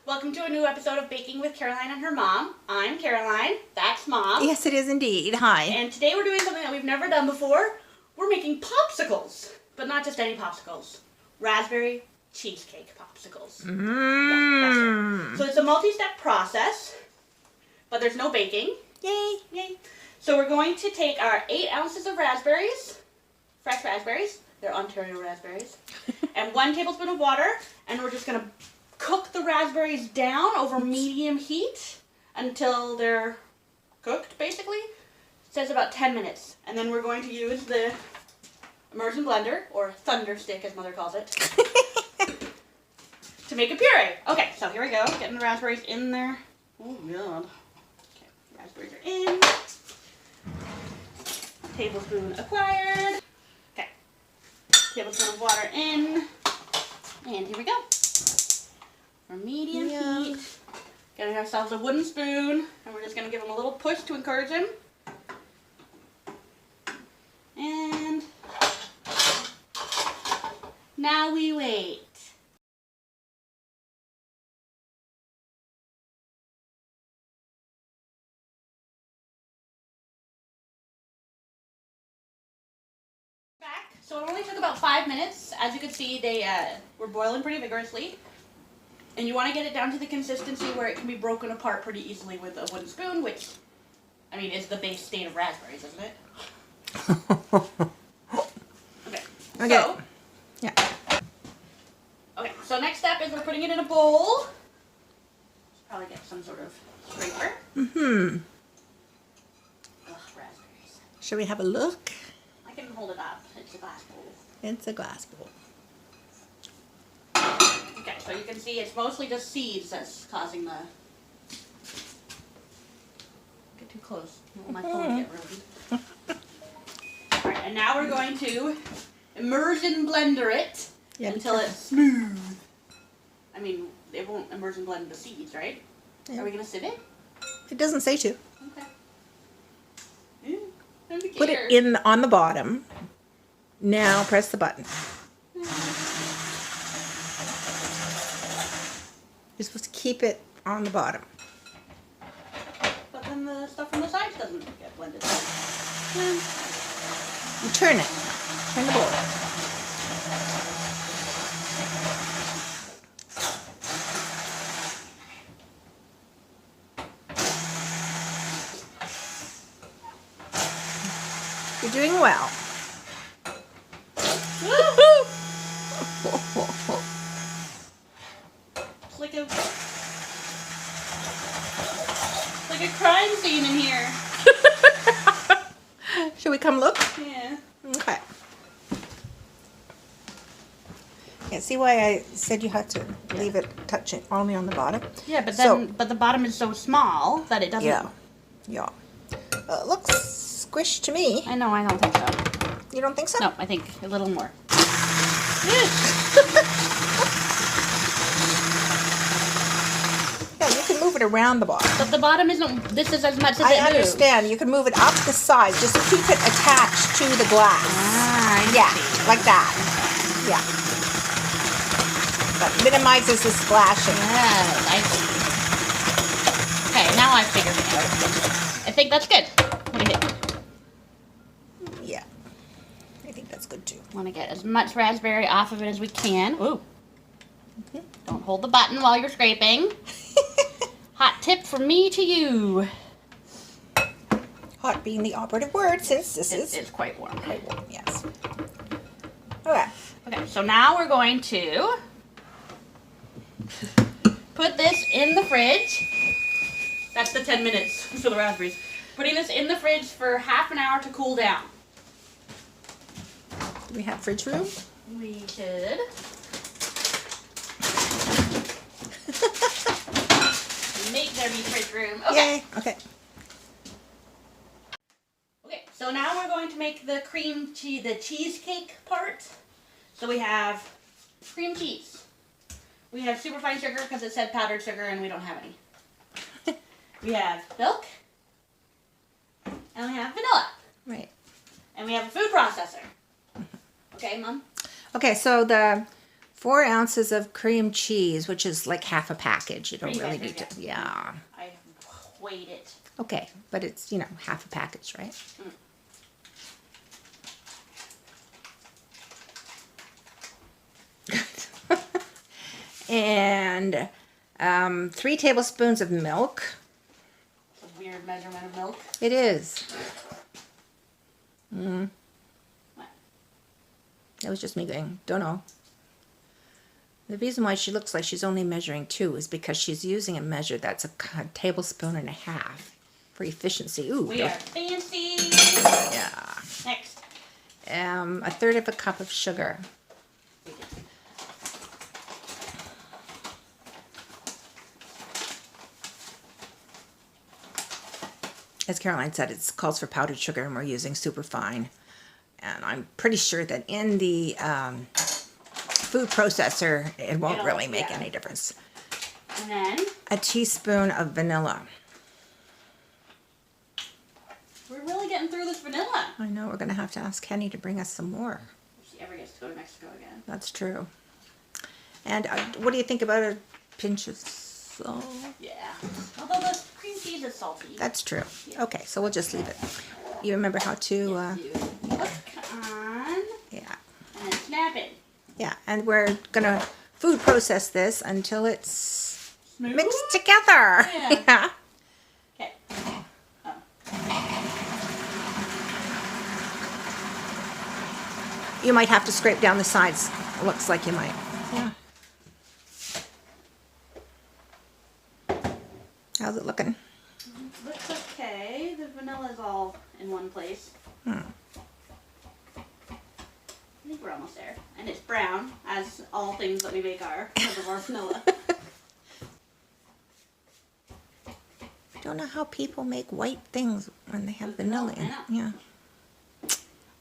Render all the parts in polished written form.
Welcome to a new episode of Baking with Caroline and her mom. I'm Caroline. That's Mom. Yes, it is indeed. Hi. And today we're doing something that we've never done before. We're making popsicles, but not just any popsicles. Raspberry cheesecake popsicles. Yeah, that's right. So it's a multi-step process, but there's no baking. Yay. Yay. So we're going to take our 8 ounces of raspberries, fresh raspberries, they're Ontario raspberries, and 1 tablespoon of water, and we're just going to cook the raspberries down over medium heat until they're cooked, basically. It says about 10 minutes. And then we're going to use the immersion blender, or thunder stick as Mother calls it, to make a puree. Okay, so here we go. Getting the raspberries in there. Oh, God. Okay, raspberries are in. Tablespoon acquired. Okay. Tablespoon of water in. And here we go. For medium heat. Getting ourselves a wooden spoon. And we're just going to give them a little push to encourage them. And now we wait. So it only took about 5 minutes. As you can see, they were boiling pretty vigorously. And you want to get it down to the consistency where it can be broken apart pretty easily with a wooden spoon, which, I mean, is the base state of raspberries, isn't it? Okay. So, yeah. Okay, so next step is we're putting it in a bowl. Probably get some sort of scraper. Mm-hmm. Ugh, raspberries. Shall we have a look? I can hold it up. It's a glass bowl. It's a glass bowl. Okay, so you can see it's mostly just seeds that's causing the... Get too close. Well, my phone get ruined. Alright, and now we're going to immersion blender it until it's smooth. I mean, it won't immersion blend the seeds, right? Yeah. Are we going to sieve it? It doesn't say to. Okay. Put it in on the bottom. Now press the button. You're supposed to keep it on the bottom. But then the stuff from the sides doesn't get blended. You turn it. Turn the bowl. You're doing well. It's like a crime scene in here. Shall we come look? Yeah. Okay. Yeah, see why I said you had to leave it touching only on the bottom? Yeah, but then but the bottom is so small that it doesn't. Yeah. Yeah. It looks squished to me. I know, I don't think so. You don't think so? No, I think a little more. Yeah, you can move it around the bottom. But the bottom isn't, this is as much as I it understand. moves. You can move it up the sides. Just keep it attached to the glass. Ah, I yeah, see. like that. Yeah. That minimizes the splashing. Yes, I see. Okay, now I've figured it out. I think that's good. What do you think? Yeah. I think that's good too. Want to get as much raspberry off of it as we can. Ooh. Don't hold the button while you're scraping. Hot tip from me to you. Hot being the operative word since this is... It's quite warm. Quite warm, yes. Okay. Okay, so now we're going to put this in the fridge. That's the 10 minutes for the raspberries. Putting this in the fridge for half an hour to cool down. Do we have fridge room? We should. Make there be fridge room. Okay. Yay. Okay. Okay, so now we're going to make the the cheesecake part. So we have cream cheese. We have superfine sugar because it said powdered sugar and we don't have any. We have milk. And we have vanilla. Right. And we have a food processor. Okay, Mom? Okay, so the 4 ounces of cream cheese, which is like half a package. You don't Pretty really big, need to. yeah. Yeah. I weighed it. Okay, but it's, you know, half a package, right? And 3 tablespoons of milk. It's a weird measurement of milk. It is. What? That was just me going, don't know. The reason why she looks like she's only measuring 2 is because she's using a measure that's a tablespoon and a half for efficiency. Ooh, We are fancy. yeah. Next. 1/3 of a cup of sugar. As Caroline said, it calls for powdered sugar, and we're using super fine. And I'm pretty sure that in the food processor, it won't really make any difference. And then A teaspoon of vanilla. we're really getting through this vanilla. I know, we're going to have to ask Kenny to bring us some more. If she ever gets to go to Mexico again. That's true. And what do you think about a pinch of salt? Yeah. Although the cream cheese is salty. That's true. Yeah. Okay, so we'll just leave it. You remember how to... Yes, you hook on yeah. and then snap it. Yeah, and we're going to food process this until it's Smooth? mixed together. Yeah. Okay. Oh. You might have to scrape down the sides. It looks like you might. Yeah. How's it looking? Looks okay. The vanilla's all in one place. I think we're almost there. And it's brown, as all things that we make are, because of our vanilla. I don't know how people make white things when they have vanilla in it. I know. Yeah.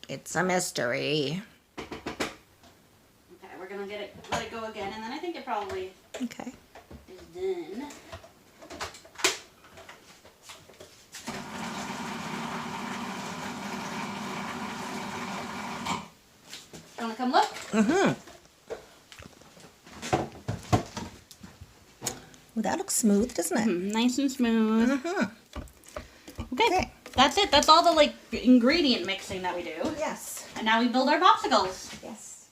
It's a mystery. Okay, we're gonna let it go again, and then I think it probably Okay. is done. Wanna come look? Mm-hmm. Well, that looks smooth, doesn't it? Nice and smooth. Mm-hmm. Okay. That's it. That's all the like ingredient mixing that we do. Yes. And now we build our popsicles. Yes.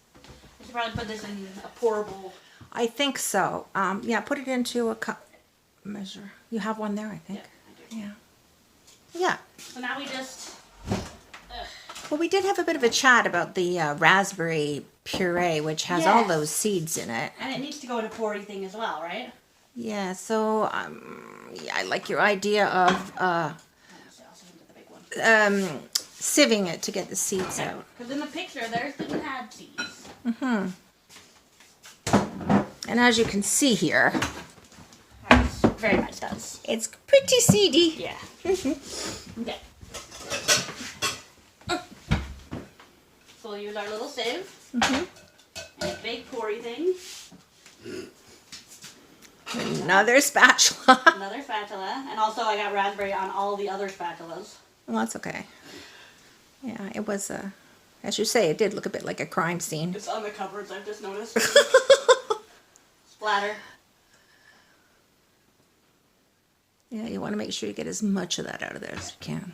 I should probably put this in a pourable. I think so. Yeah, put it into a cup measure. You have one there, I think. Yeah, I do. Yeah. Yeah. So now we just. Well, we did have a bit of a chat about the raspberry puree, which has all Yes. those seeds in it. And it needs to go in a pourey thing as well, right? Yeah, so yeah, I like your idea of I'll also into the big one. sieving it to get the seeds out. Because in the picture, theirs didn't have seeds. Mm-hmm. And as you can see here, Ours very much does. it's pretty seedy. Yeah. Okay. So we'll use our little sieve Mm-hmm. and a big pourey thing. Another spatula. Another spatula. And also I got raspberry on all the other spatulas. Well, that's okay. Yeah, it was, as you say, it did look a bit like a crime scene. It's on the cupboards, I've just noticed. Splatter. Yeah, you want to make sure you get as much of that out of there as you can.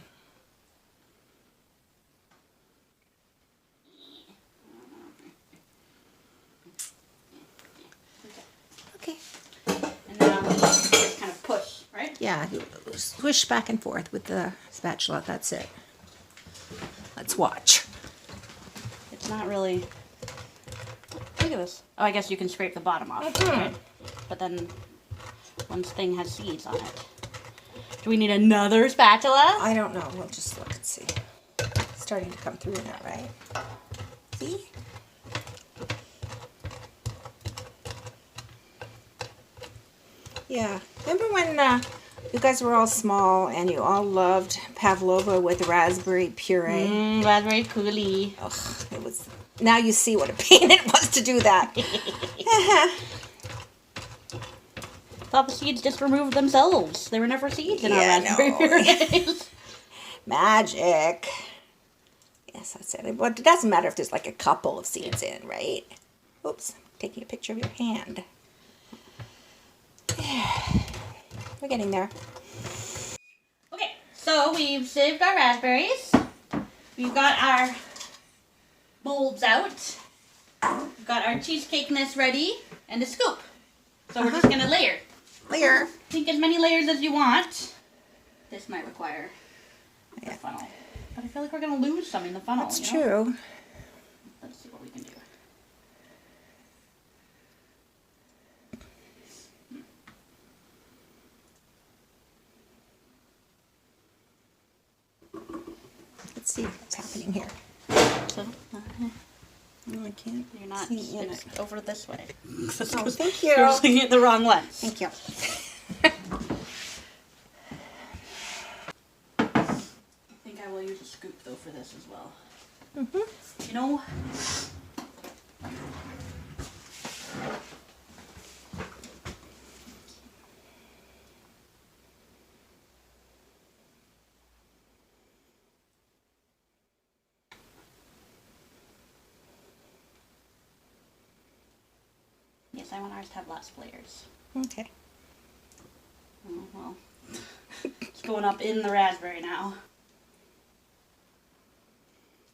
Okay. And now we just kind of push, right? Yeah, you swish back and forth with the spatula. That's it. Let's watch. It's not really... Look at this. Oh, I guess you can scrape the bottom off, right? But then one thing has seeds on it. Do we need another spatula? I don't know. We'll just look and see. It's starting to come through now, right? See? Yeah. Remember when you guys were all small and you all loved pavlova with raspberry puree? Raspberry coulis. Ugh, it was. Now you see what a pain it was to do that. Thought the seeds just removed themselves. There were never seeds in our Yeah, raspberry no. purees. Magic. Yes, that's it. Well, it doesn't matter if there's like a couple of seeds in, right? Oops. taking a picture of your hand. We're getting there. Okay, so we've sieved our raspberries. We've got our molds out. We've got our cheesecakeness ready and a scoop. So we're just gonna layer. Layer. Think as many layers as you want. This might require a funnel. But I feel like we're gonna lose some in the funnel. That's you know? true. Let's see what we can do. Let's see what's happening here. So, No, I can't. you're not. see in It's it. over this way. Oh, thank you. You're looking at the wrong one. Thank you. I think I will use a scoop though for this as well. You know. Yes, I want ours to have lots of layers. Okay. Oh, well, it's going up in the raspberry now.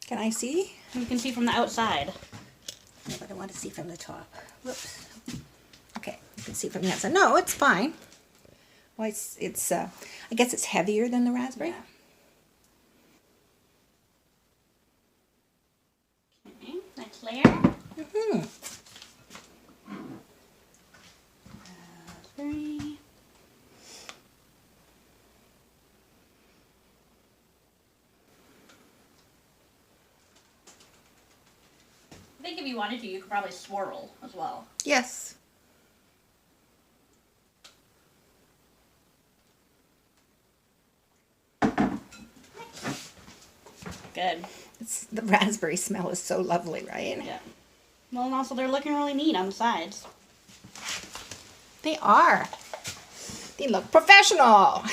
Can I see? You can see from the outside. No, but I want to see from the top. Whoops. Okay, you can see from the outside. No, it's fine. Well, it's I guess it's heavier than the raspberry. Yeah. Okay, next layer. Mm-hmm. Raspberry. I think if you wanted to, you could probably swirl as well. Yes. Good. The raspberry smell is so lovely, right? Yeah. Well, and also they're looking really neat on the sides. They are. They look professional.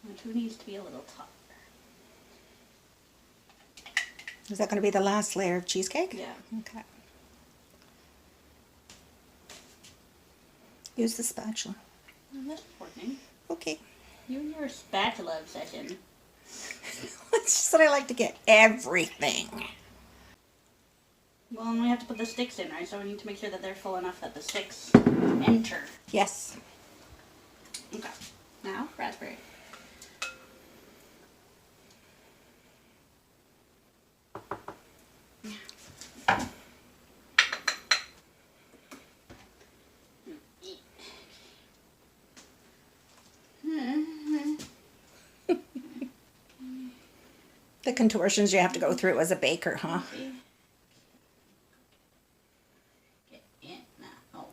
And who needs to be a little taller? Is that going to be the last layer of cheesecake? Yeah. Okay. Use the spatula. Well, that's working. Okay. You and your spatula obsession. It's just that I like to get everything. Well, and we have to put the sticks in, right? So we need to make sure that they're full enough that the sticks enter. Yes. Okay. Now, raspberry. The contortions you have to go through as a baker, huh? Get in now. Oh.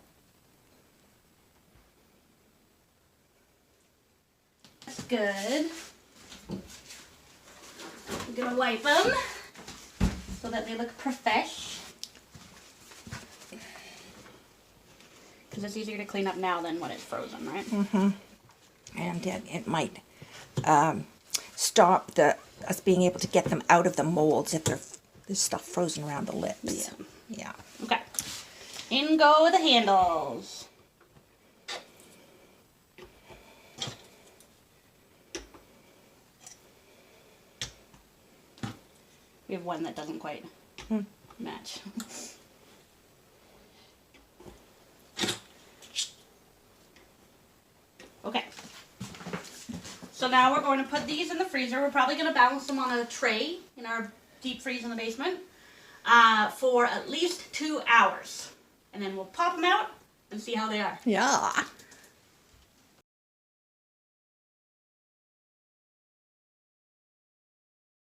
That's good. I'm gonna wipe them so that they look profesh. Because it's easier to clean up now than when it's frozen, right? Mm-hmm. And it might stop us being able to get them out of the molds if there's stuff frozen around the lips. Yeah. Okay. In go the handles. We have one that doesn't quite match. Okay. So now we're going to put these in the freezer. We're probably going to balance them on a tray in our deep freeze in the basement for at least 2 hours. And then we'll pop them out and see how they are. Yeah.